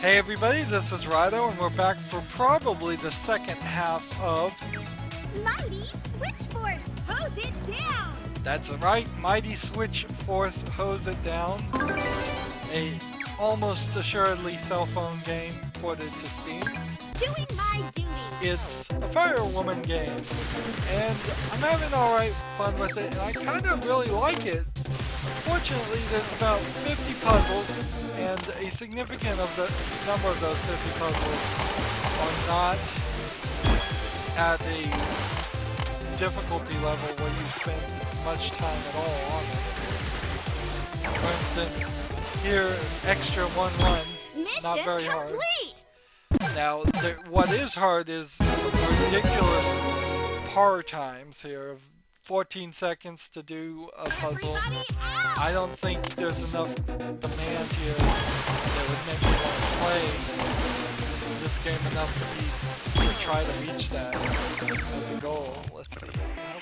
Hey everybody, this is Rydo, and we're back for probably the second half of Mighty Switch Force, hose it down! That's right, Mighty Switch Force Hose It Down. A almost assuredly cell phone game ported to Steam. Doing my duty! It's a firewoman game, and I'm having alright fun with it, and I kind of really like it. Fortunately, there's about 50 puzzles, and a significant number of those 50 puzzles are not at a difficulty level where you spend much time at all on it. For instance, here, extra 1-1, not very hard. Now, what is hard is ridiculous par times here of 14 seconds to do a puzzle. I don't think there's enough demand here that would make me want to play this game enough to try to reach that as a goal. Let's see. How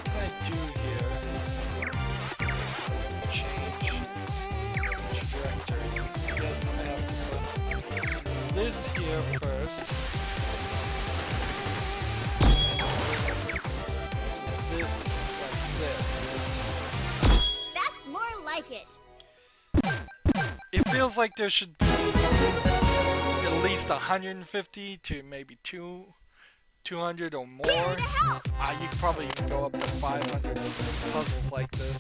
can I do here? Change trajectory. I guess I'm gonna have to put this here first. This like this. That's more like it. It feels like there should be at least 150 to maybe 200 or more. You could probably even go up to 500 puzzles like this.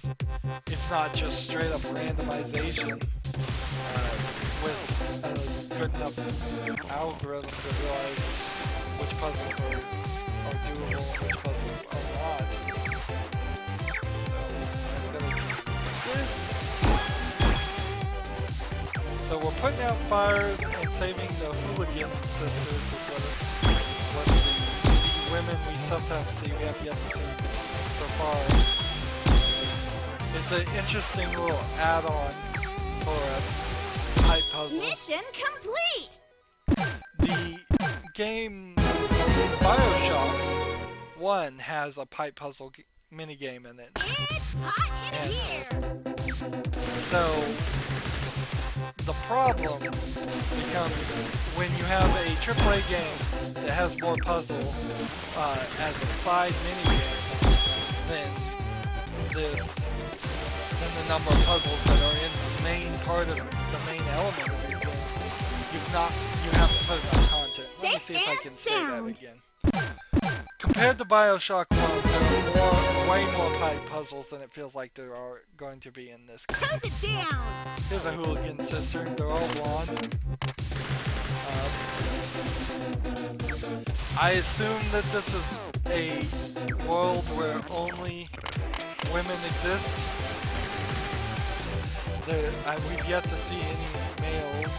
It's not just straight up randomization with a good enough algorithm to realize which puzzles are doable and which puzzles are not. So I'm gonna do this. So we're putting out fires and saving the Hooligan Sisters is what the women we sometimes see, we have yet to see so far. It's an interesting little add-on for a type puzzle. Mission complete! The game BioShock 1 has a pipe puzzle minigame in it. It's hot in here! So, the problem becomes when you have a AAA game that has more puzzle as a side minigame than the number of puzzles that are in the main part of the main element of your game. You have to put enough content. Let me see if I can say that again. Compared to BioShock 1, there are way more pipe puzzles than it feels like there are going to be in this game. Hose it down! Here's a Hooligan Sister. They're all blonde. I assume that this is a world where only women exist. We've yet to see any males.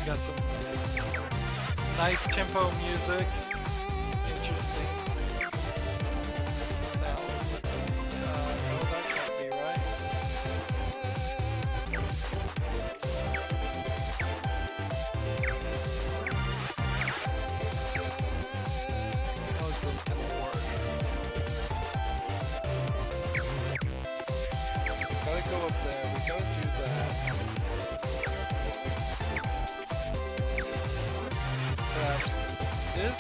Got some nice tempo music. Interesting. Now, no, that can't be right. How is this gonna work? Gotta go up there. We gotta do that. Perhaps this?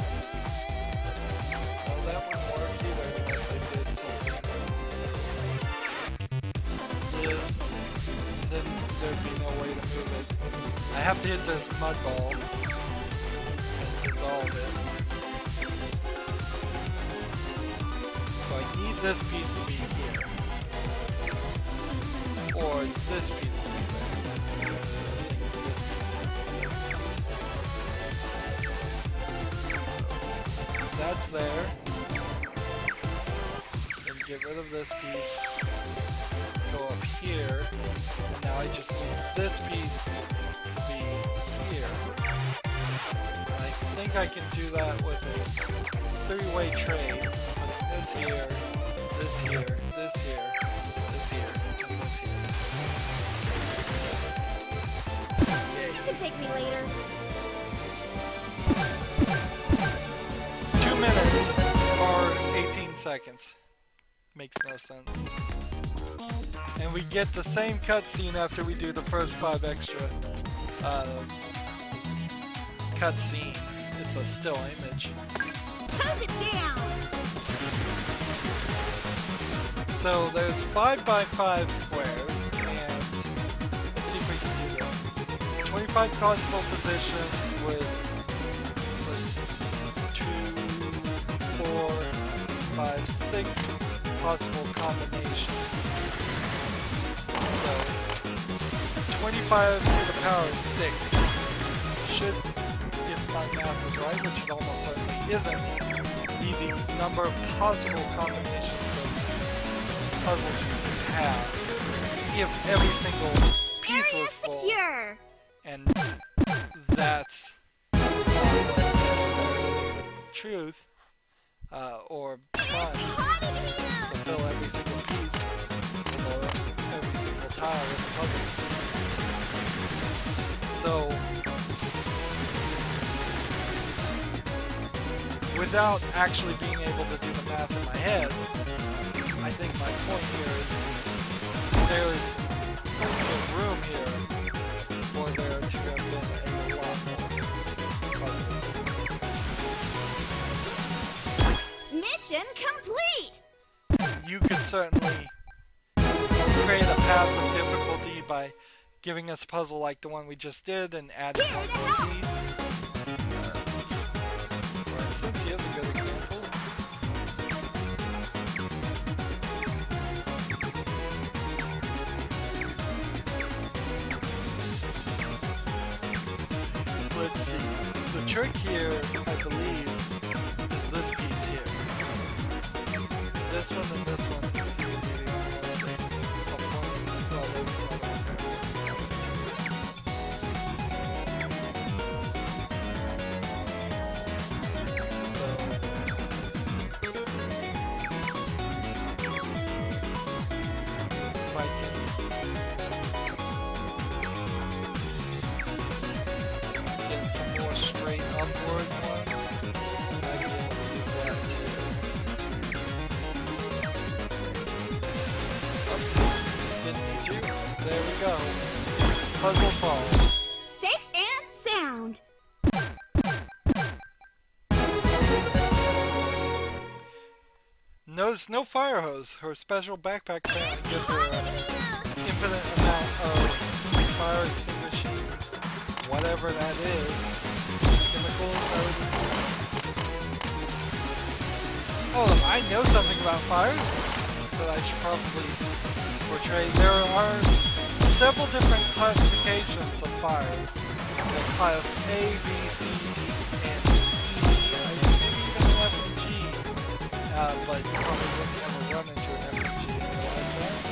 Well, that wouldn't work either unless I did something. This. Then there'd be no way to move it. I have to hit this mud ball and dissolve it. So I need this piece to be here. Or this piece to be there. That's there. Then get rid of this piece. Go up here. And now I just need this piece to be here. And I think I can do that with a three-way trade. Putting this here, this here, this here, this here, and this here. take me later. 2 minutes or 18 seconds. Makes no sense. And we get the same cutscene after we do the first 5 extra cutscene. It's a still image. Hose it down! So there's 5x5 squares, and let's see if we can do this. 25 possible positions with 2, 4, 5, 6 possible combinations. So 25 to the power of 6 should, if my math is right, which it almost certainly isn't, be the number of possible combinations of puzzles you can have if every single piece was full. Secure! And that's truth, or fun, to fill every single piece, or every single tile in the puzzle. So, without actually being able to do the math in my head, I think my point here is there's plenty of room here for there to have been a lot more puzzles. Mission complete! You could certainly create a path of difficulty by giving us a puzzle like the one we just did and adding Here one to more help. piece. For instance, here's a good example. Let's see. The trick here, I believe, is this piece here. This one and this one. There we go. Puzzle solved. Safe and sound! Notice no fire hose. Her special backpack fan gives her an infinite amount of fire extinguishing whatever that is. Chemicals, I would... Oh, I know something about fires that I should probably portray. There are several different classifications of fires. There's class A, B, C, and E. I think maybe even an F and G. But you probably wouldn't ever run into an F and G in your lifetime.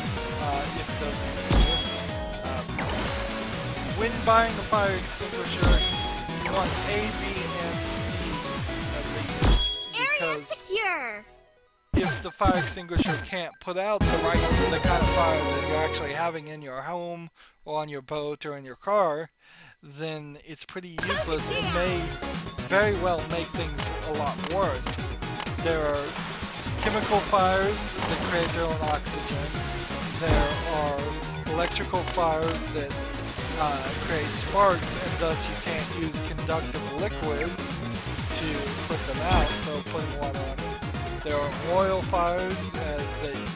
If it doesn't exist. When buying a fire extinguisher, you want A, B, and C at least. Area Because secure! if the fire extinguisher can't put out the kind of fire that you're actually having in your home or on your boat or in your car, then it's pretty useless and may very well make things a lot worse. There are chemical fires that create their own oxygen. There are electrical fires that create sparks, and thus you can't use conductive liquids to put them out, so putting water on it. There are oil fires that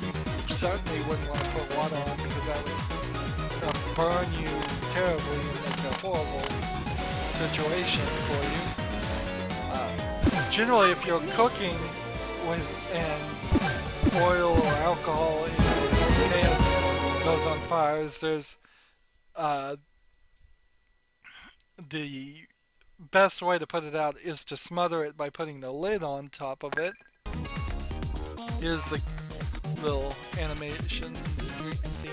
you certainly wouldn't want to put water on because that would burn you terribly and make a horrible situation for you. Generally, if you're cooking and oil or alcohol in a pan goes on fires, there's the best way to put it out is to smother it by putting the lid on top of it. Here's the little animation theme.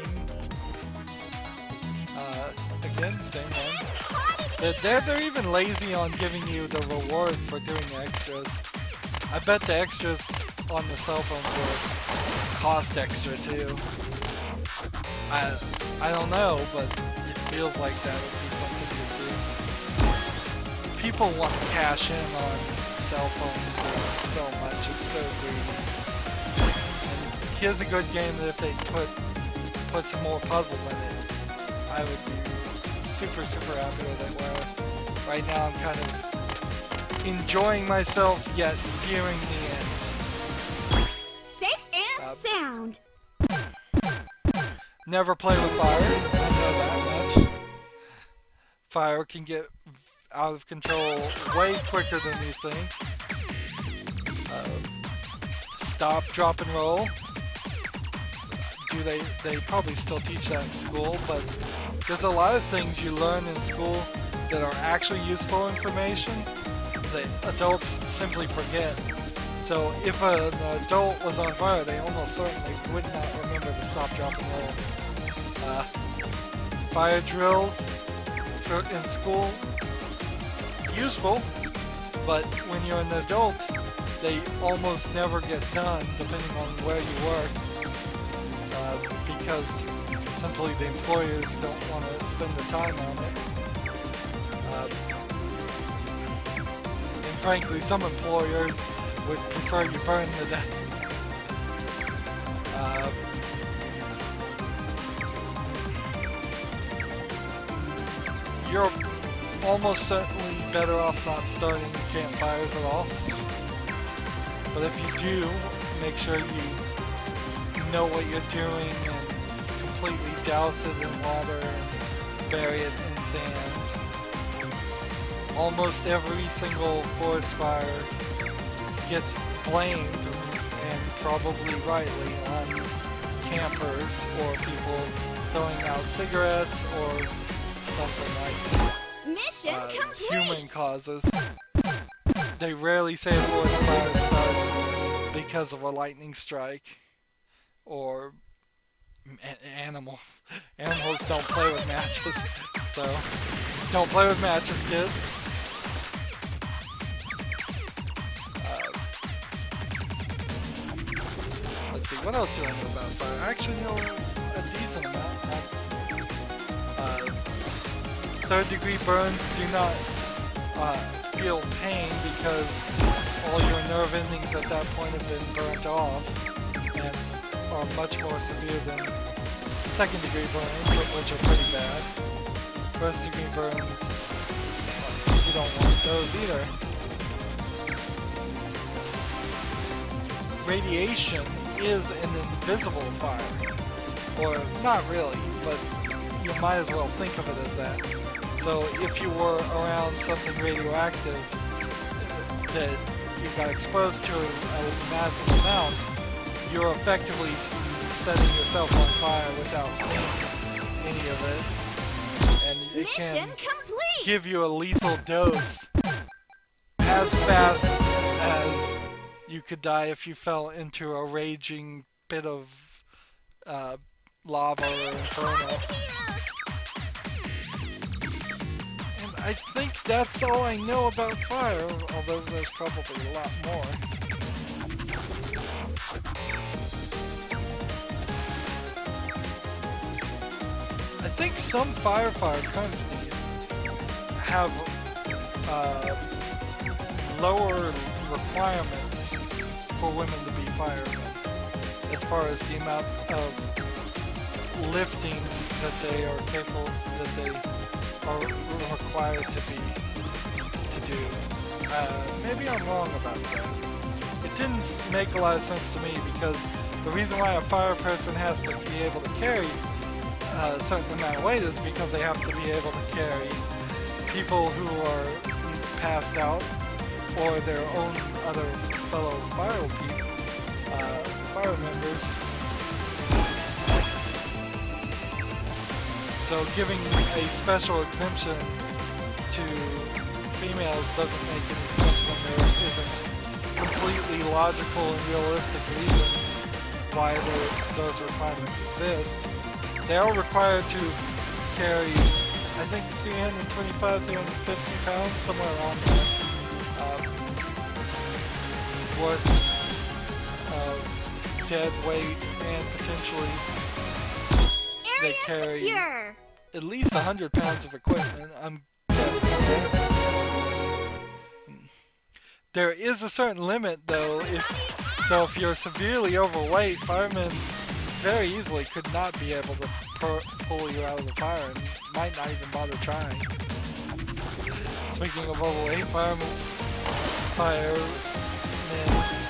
Again, same one. They're even lazy on giving you the reward for doing extras. I bet the extras on the cell phones will cost extra too. I don't know, but it feels like that would be something to do. people want to cash in on cell phones so much. It's so greedy. And here's a good game that if they put some more puzzles in it, I would be super happy with it. Where right now I'm kind of enjoying myself yet fearing the end. Safe and sound. Never play with fire. I know that much. Fire can get out of control way quicker than these things. Stop, drop, and roll. They probably still teach that in school, but there's a lot of things you learn in school that are actually useful information that adults simply forget. So if an adult was on fire, they almost certainly would not remember to stop, drop, and roll. Fire drills in school, useful, but when you're an adult, they almost never get done depending on where you work, because simply the employers don't want to spend the time on it. And frankly, some employers would prefer you burn to death. You're almost certainly better off not starting campfires at all. But if you do, make sure you know what you're doing and completely douse it in water and bury it in sand. Almost every single forest fire gets blamed, and probably rightly, on campers or people throwing out cigarettes or something like Mission complete. human causes. They rarely say a forest fire starts because of a lightning strike or animals don't play with matches, so don't play with matches, kids. Let's see, what else do I know about fire? I actually know a decent amount. Third-degree burns do not feel pain because all your nerve endings at that point have been burnt off and are much more severe than second-degree burns, which are pretty bad. First-degree burns, you don't want those either. Radiation is an invisible fire, or not really, but you might as well think of it as that. So if you were around something radioactive that you got exposed to a massive amount, you're effectively setting yourself on fire without seeing any of it. And it can give you a lethal dose as fast as you could die if you fell into a raging pit of lava or inferno. I think that's all I know about fire, although there's probably a lot more. I think some firefighter companies have lower requirements for women to be firemen, as far as the amount of lifting that they are capable, that they are required to do. Maybe I'm wrong about that. It didn't make a lot of sense to me, because the reason why a fire person has to be able to carry a certain amount of weight is because they have to be able to carry people who are passed out or their own other fellow fire members. So giving a special exemption to females doesn't make any sense when there isn't completely logical and realistic reason why those requirements exist. They are required to carry, I think, 325, 350 pounds, somewhere around there, worth of dead weight, and potentially they carry at least 100 pounds of equipment. I'm guessing that. There is a certain limit though. If you're severely overweight, firemen very easily could not be able to pull you out of the fire and might not even bother trying. Speaking of overweight, firemen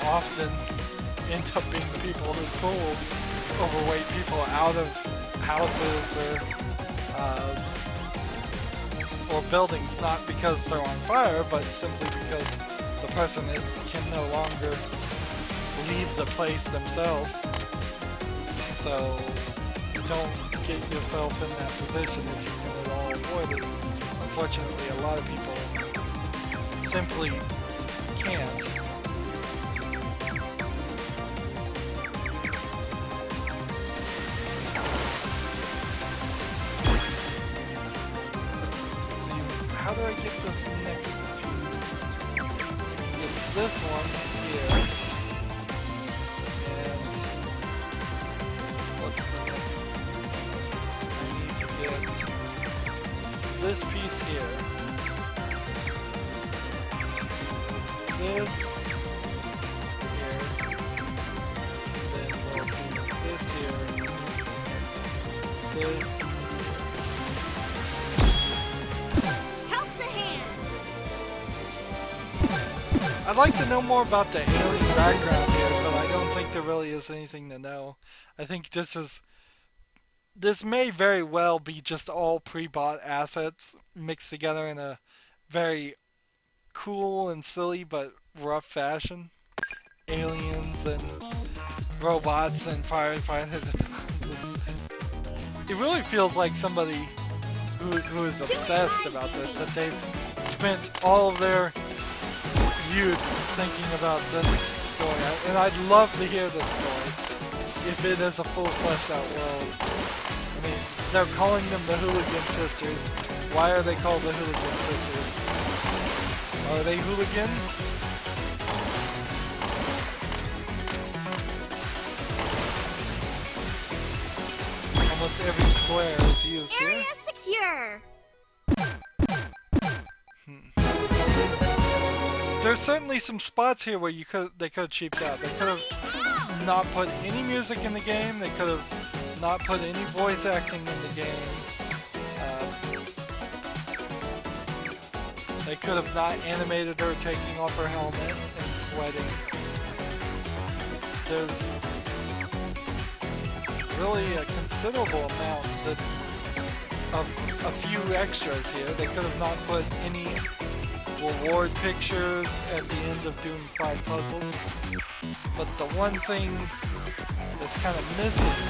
often end up being the people who pull overweight people out of houses or buildings, not because they're on fire, but simply because the person can no longer leave the place themselves. So don't get yourself in that position if you can at all avoid it. Unfortunately, a lot of people simply can't. How do I get this next fuse? It's this one here. And what's the next one? I need to get this piece here. This here. Then we'll do this here. This. I'd like to know more about the alien background here, but I don't think there really is anything to know. I think this may very well be just all pre-bought assets mixed together in a very cool and silly but rough fashion. Aliens and robots and firefighters. It really feels like somebody who is obsessed about this, that they've spent all of their youth thinking about this story, and I'd love to hear this story if it is a full fleshed out world. I mean, they're calling them the Hooligan Sisters. Why are they called the Hooligan Sisters? Are they hooligans? Almost every square is used here. Area secure. There's certainly some spots here where they could have cheaped out. They could have not put any music in the game. They could have not put any voice acting in the game. They could have not animated her taking off her helmet and sweating. There's really a considerable amount of a few extras here. They could have not put any reward pictures at the end of doing 5 puzzles. But the one thing that's kind of missing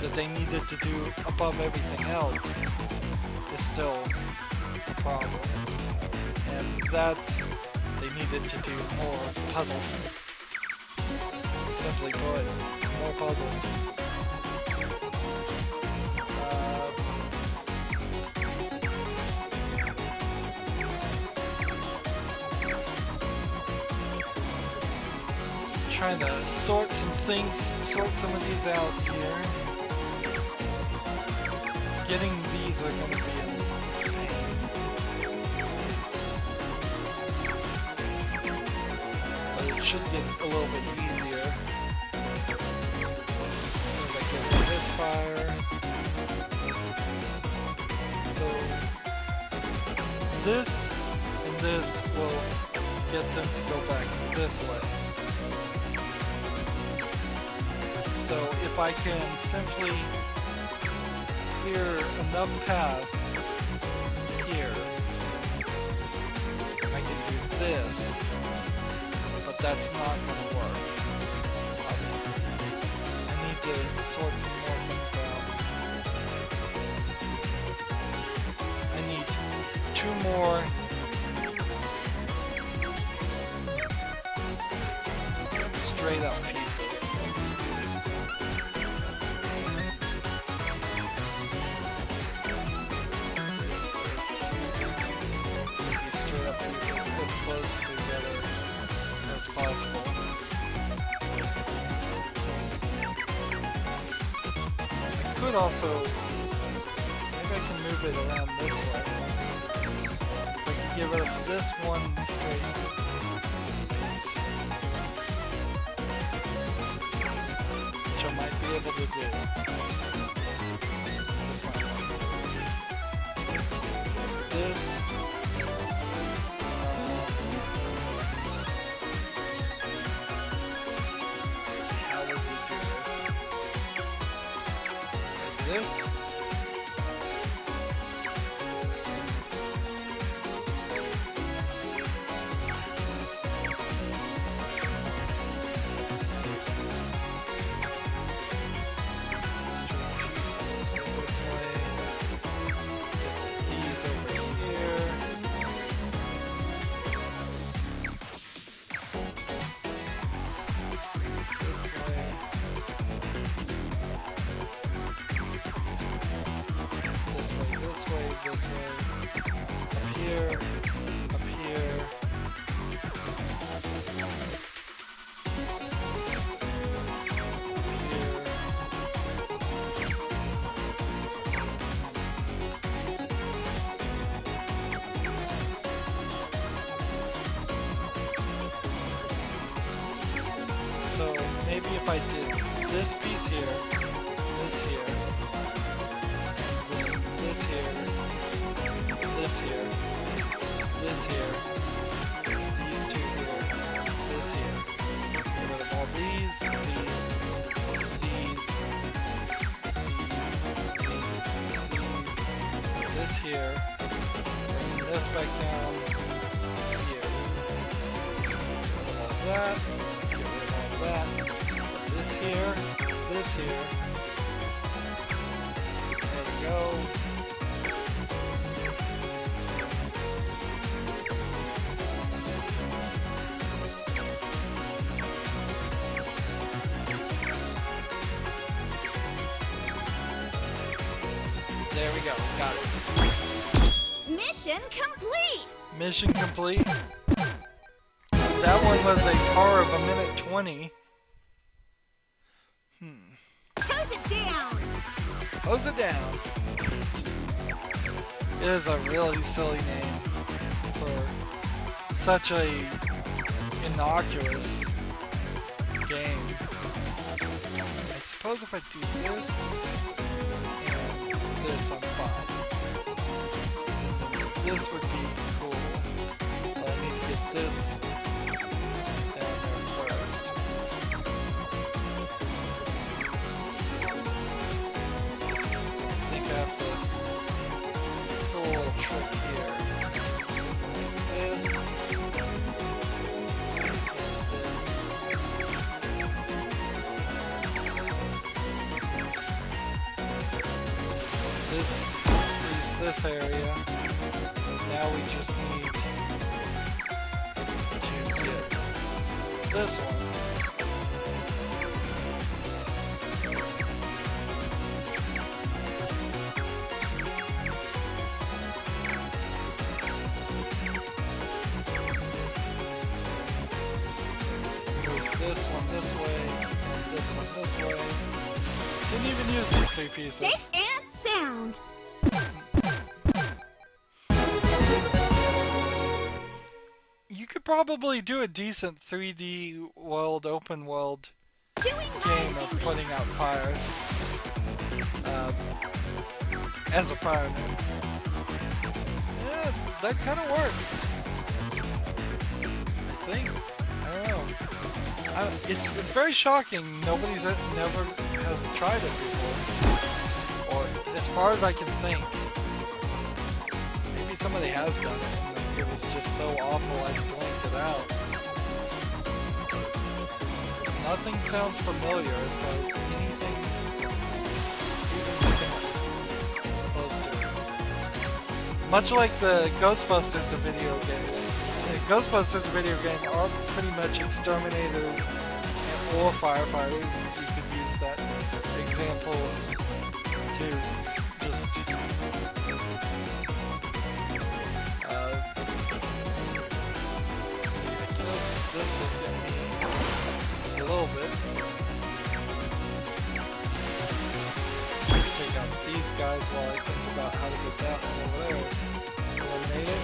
that they needed to do above everything else is still a problem. And that's, they needed to do more puzzles. Simply put, more puzzles. Trying to sort some of these out here. Getting these are going to be a pain. But it should get a little bit easier. As I get rid of this fire. So this and this will get them to go back this way. So if I can simply clear enough paths here, I can do this, but that's not going to work, obviously. I need to sort some more things out. I need 2 more straight up pieces. Close together as possible. I could also, maybe I can move it around this way. If I can give us this one straight. Which I might be able to do. This. How would we do this? Like this. So maybe if I did this piece here, this here, this here, this here, this here, these two here, this here. Get rid of all these, this here, bring this back down here. Get rid of all that. That, this here, this here. There we go. There we go. Got it. Mission complete! Mission complete. That one was a par of 1:20. Hose it down! Hose it down. It is a really silly name for such a innocuous game. I suppose if I do this and this, I'm fine. This would be cool. But I need to get this. This area. Now we just need to get this one. Move this one this way, and this one this way. Didn't even use these three pieces. Safe and sound! You could probably do a decent 3D world, open world game of putting out fires as a fireman. Yeah, that kind of works. I think. I don't know. It's very shocking. Nobody's never has tried it before, or as far as I can think. Maybe somebody has done it. It was just so awful I blanked it out. Nothing sounds familiar as far as anything even close to it. Much like the Ghostbusters video game. The Ghostbusters video game are pretty much exterminators or firefighters. You could use that example to just this will get me a little bit. Take out these guys while I think about how to get that one over there eliminated.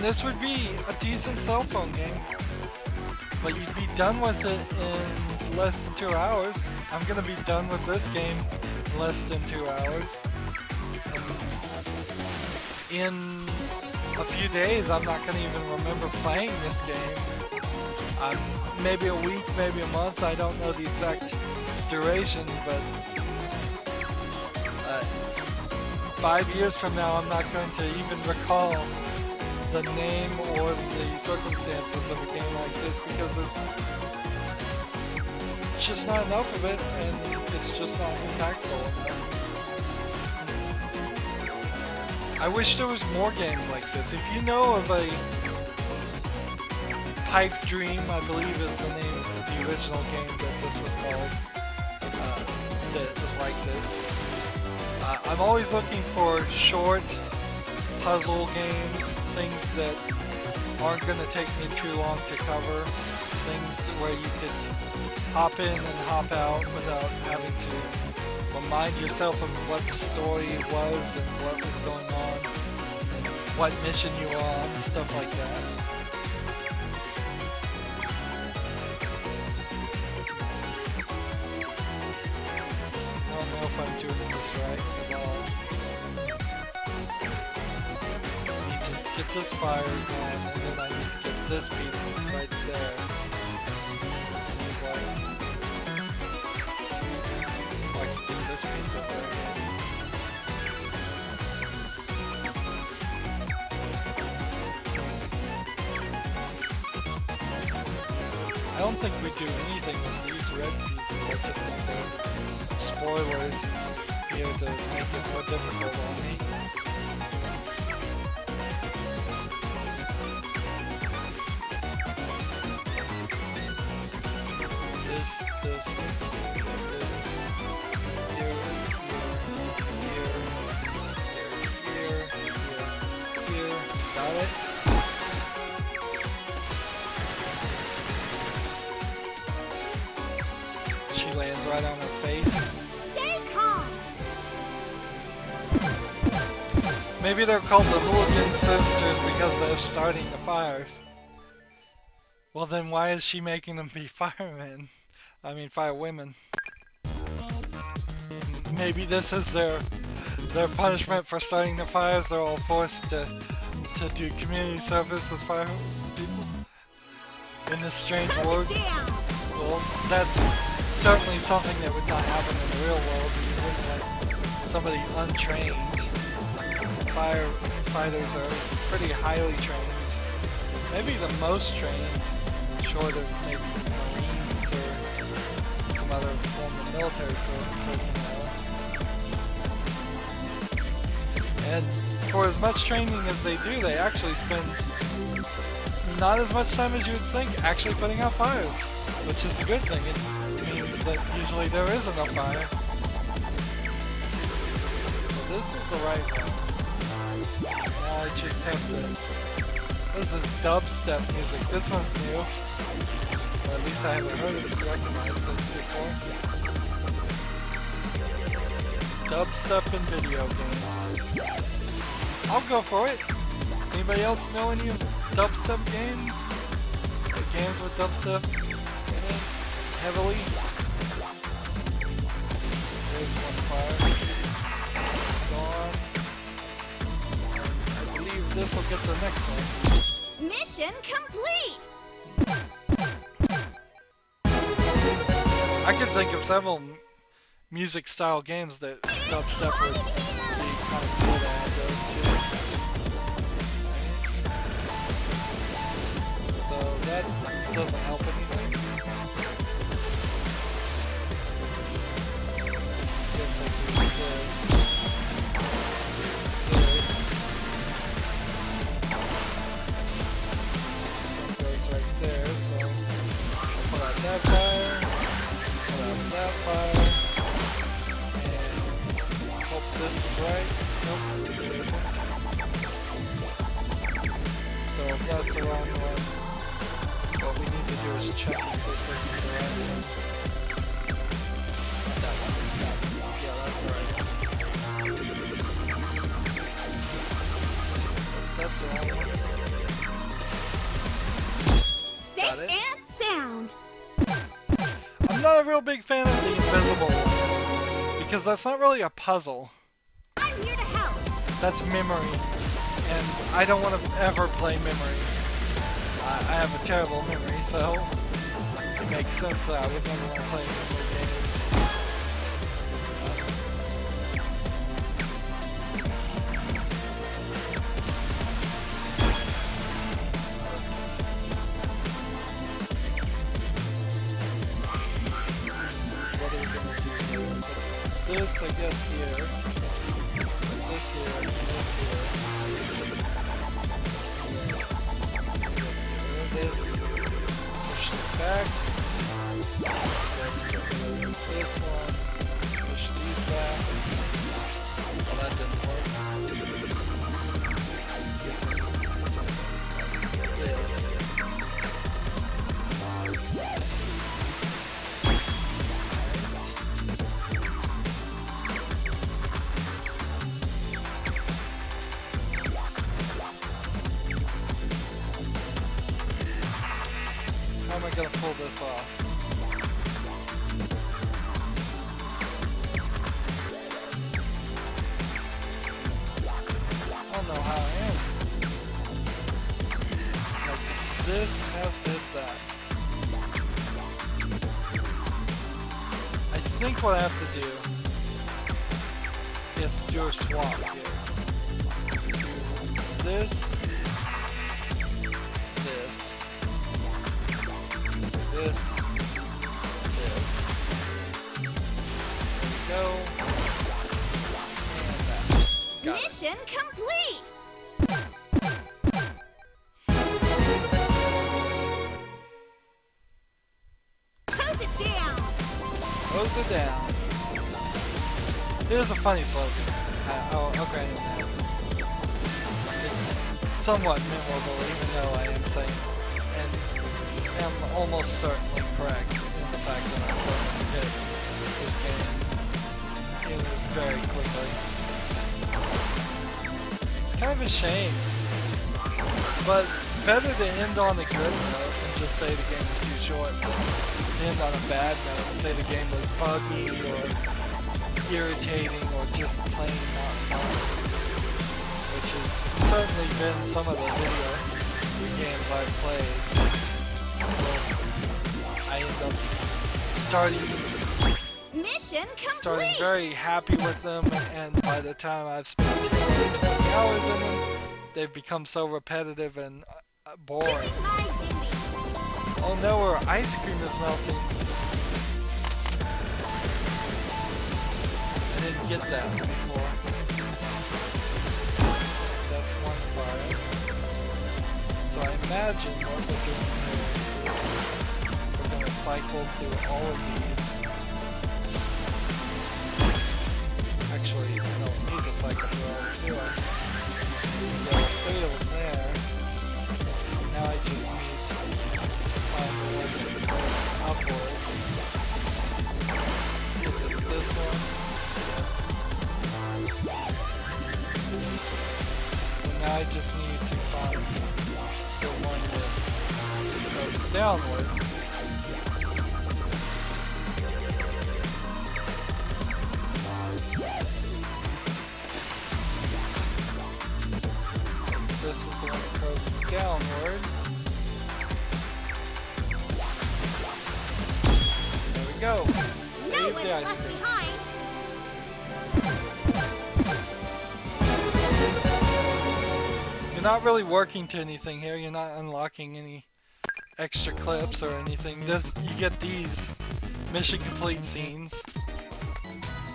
this would be a decent cell phone game. But you'd be done with it in less than 2 hours. I'm gonna be done with this game in less than 2 hours. And in a few days, I'm not gonna even remember playing this game. Maybe a week, maybe a month, I don't know the exact duration, but 5 years from now, I'm not going to even recall the name or the circumstances of a game like this because it's just not enough of it, and it's just not impactful enough. I wish there was more games like this. If you know of a Pipe Dream, I believe is the name of the original game that this was called, that was like this. I'm always looking for short puzzle games, things that aren't going to take me too long to cover, things where you could hop in and hop out without having to remind yourself of what the story was and what was going on, and what mission you were on, stuff like that. I don't know if I'm doing this right at all. I need to get this fire going, and then I need to get this piece right there. Seems like I can get this piece up there. I don't think we do anything with these red pieces. I just think they're spoilers here to make it more difficult on me. This, here. Got it? She lands right on her face. Stay calm. Maybe they're called the Hooligan Sisters because they're starting the fires. Well then why is she making them be firemen? I mean firewomen. Maybe this is their punishment for starting the fires. They're all forced to do community service as fire people in this strange world. Well, that's certainly something that would not happen in the real world. You wouldn't let somebody untrained. Firefighters are pretty highly trained. Maybe the most trained, short of maybe Marines or some other form of military personnel. And for as much training as they do, they actually spend not as much time as you would think actually putting out fires, which is a good thing. It means that usually there isn't a fire. So this is the right one. Now I just have to... This is dubstep music. This one's new. Or at least I haven't heard it, recognized this before. Dubstep in video games. I'll go for it. Anybody else know any dubstep games? Or games with dubstep in it heavily? There's one fire. Gone. I believe this will get the next one. Mission complete. I could think of several music style games that dubstep would be kind of good at those too. So that doesn't help anything. Guess I can do this. It goes right there, so I'll pull out that fire, pull out that fire, and hope this is right. Nope, it isn't. So if that's the wrong one, what we need to do is check if this is the right one. That one. Yeah, that's the right one. That's the wrong one. real big fan of the invisible one, because that's not really a puzzle. I'm here to help. That's memory, and I don't want to ever play memory. I have a terrible memory, so it makes sense that I would never want to play memory games. What are we going to do here? Put this, I guess, here. Put this here, and this here. This, push it back. Let's get rid of this one. Push these back. Well, that didn't work. How am I gonna pull this off? I don't know how I am. Like, this has to hit that. I think what I have to do is do a swap here. Do this. This. There we go. And that. Got it. Mission complete. Hose it down. Hose it down. Here's a funny slogan. Okay. It's somewhat memorable, even though I am saying and am almost certainly correct in the fact that I'm going to hit this game very quickly. It's kind of a shame, but better to end on a good note than just say the game was too short. To end on a bad note and say the game was buggy or irritating or just plain not fun, which has certainly been some of the games I've played. I end up starting very happy with them, and by the time I've spent 10 or 20 hours in them, they've become so repetitive and boring. Oh no, our ice cream is melting. I didn't get that before. That's one fire. So I imagine what we're doing here is we're going to cycle through all of these. Actually, I don't need to cycle through all of them. There are 3 of them there. Now I just need to find the one that goes upwards. Is it this one? So now I just need to find the one that goes downward. This is the one that goes downward. There we go. No Save one's the ice left cream. behind. You're not really working to anything here. You're not unlocking any extra clips or anything. You get these mission complete scenes,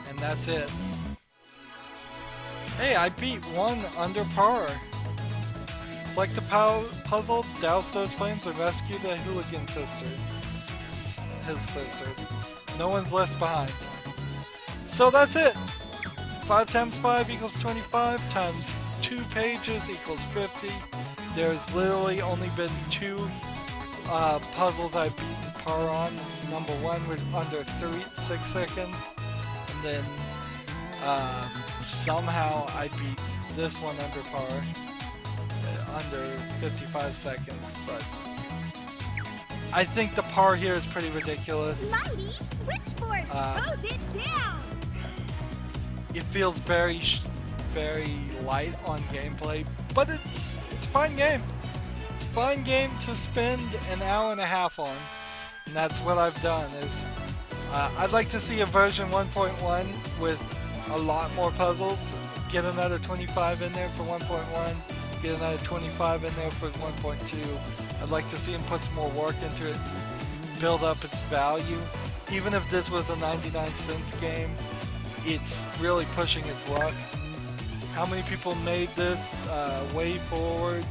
and that's it. Hey, I beat one under par. It's like the puzzle, douse those flames and rescue the Hooligan Sisters. His sisters. No one's left behind. So that's it. 5 times 5 equals 25 times 2 pages equals 50. There's literally only been 2 puzzles I've beaten par on. Number 1 was under 6 seconds, and then somehow I beat this one under par under 55 seconds, but I think the par here is pretty ridiculous. Mighty switch force. Hose it down. It feels very light on gameplay, but it's a fun game. It's a fun game to spend an hour and a half on, and that's what I've done. Is I'd like to see a version 1.1 with a lot more puzzles. Get another 25 in there for 1.1. Get another 25 in there for 1.2. I'd like to see him put some more work into it, build up its value. Even if this was a 99-cent game, it's really pushing its luck. How many people made this? WayForward,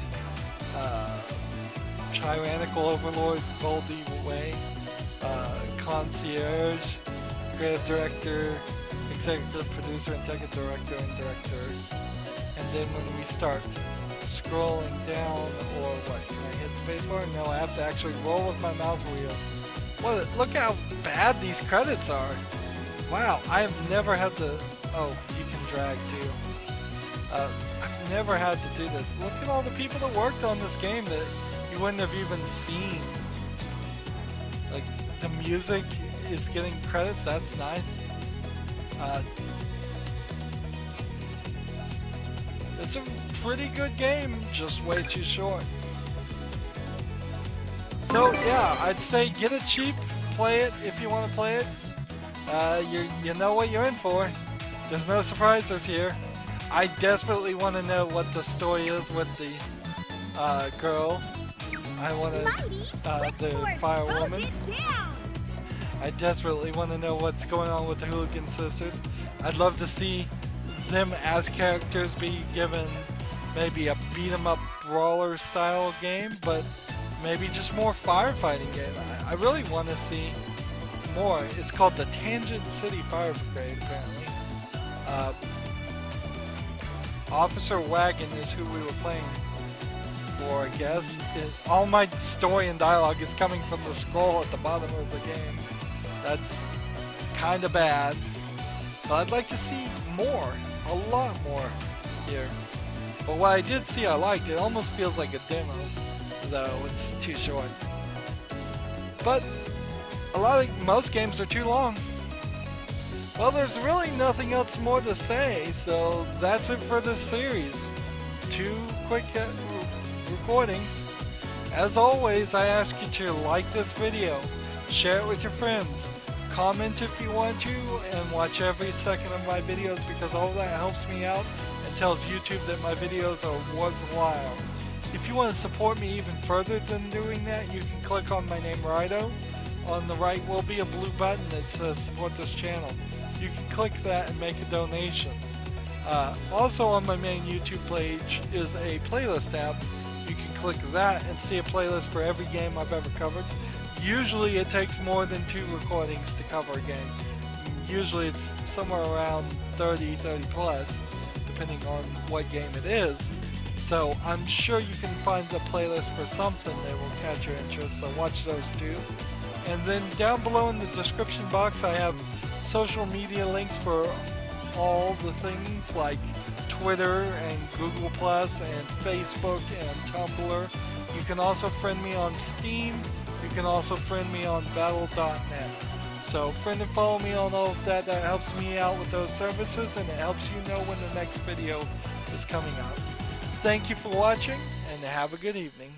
Tyrannical Overlord, Goldie Way, Concierge, Creative Director, Executive Producer, and Technical Director, and Director. And then when we start scrolling down, or what, can I hit spacebar? No, I have to actually roll with my mouse wheel. What? Look how bad these credits are. Wow, I have never had to, oh, you can drag too. I've never had to do this. Look at all the people that worked on this game that you wouldn't have even seen. Like, the music is getting credits, that's nice. It's a pretty good game, just way too short. So yeah, I'd say get it cheap, play it if you want to play it. You know what you're in for. There's no surprises here. I desperately want to know what the story is with the girl. I want to, the firewoman. I desperately want to know what's going on with the Hooligan Sisters. I'd love to see them as characters be given maybe a beat-em-up brawler style game, but maybe just more firefighting game. I really want to see more. It's called the Tangent City Fire Brigade, apparently. Officer Wagon is who we were playing for, I guess. All my story and dialogue is coming from the scroll at the bottom of the game. That's kind of bad. But I'd like to see more, a lot more here. But what I did see I liked. It almost feels like a demo, though it's too short. But most games are too long. Well, there's really nothing else more to say, so that's it for this series. 2 quick recordings. As always, I ask you to like this video, share it with your friends, comment if you want to, and watch every second of my videos because all that helps me out and tells YouTube that my videos are worthwhile. If you want to support me even further than doing that, you can click on my name, Rydo. On the right will be a blue button that says support this channel. You can click that and make a donation. Also on my main YouTube page is a playlist tab. You can click that and see a playlist for every game I've ever covered. Usually it takes more than 2 recordings to cover a game. Usually it's somewhere around 30 plus, depending on what game it is. So I'm sure you can find a playlist for something that will catch your interest, so watch those too. And then down below in the description box I have social media links for all the things like Twitter and Google Plus and Facebook and Tumblr. You can also friend me on Steam. You can also friend me on battle.net. So friend and follow me on all of that. That helps me out with those services and it helps you know when the next video is coming out. Thank you for watching and have a good evening.